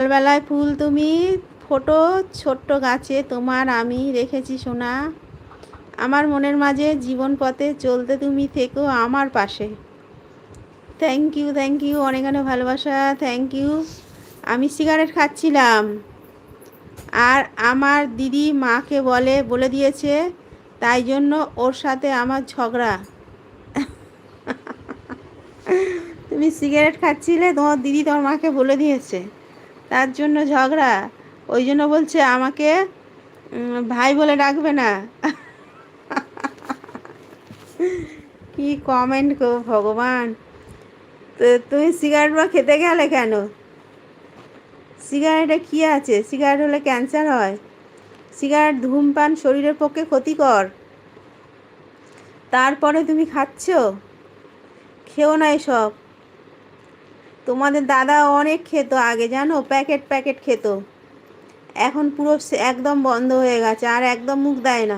সকালবেলায় ফুল তুমি ফোটো ছোট্ট গাছে তোমার আমি রেখেছি সোনা। আমার মনের মাঝে জীবন পথে চলতে তুমি থেকো আমার পাশে। থ্যাংক ইউ, অনেক অনেক ভালোবাসা। Thank you. আমি সিগারেট খাচ্ছিলাম, আর আমার দিদি মাকে বলে দিয়েছে, তাই জন্য ওর সাথে আমার ঝগড়া। তুমি সিগারেট খাচ্ছিলে, তোমার দিদি তোমার মাকে বলে দিয়েছে, তার জন্য ঝগড়া। ওই জন্য বলছে আমাকে ভাই বলে ডাকবে না। কি কমেন্ট গো ভগবান! তো তুমি সিগারেট বা খেতে গেলে কেন? সিগারেটে কী আছে? সিগারেট হলে ক্যান্সার হয়। সিগারেট ধূমপান শরীরের পক্ষে ক্ষতিকর, তারপরে তুমি খাচ্ছ? খেও না এসব। তোমাদের দাদা অনেক খেত আগে, জানো, প্যাকেট প্যাকেট খেত। এখন পুরো একদম বন্ধ হয়ে গেছে, আর একদম মুখ দেয় না।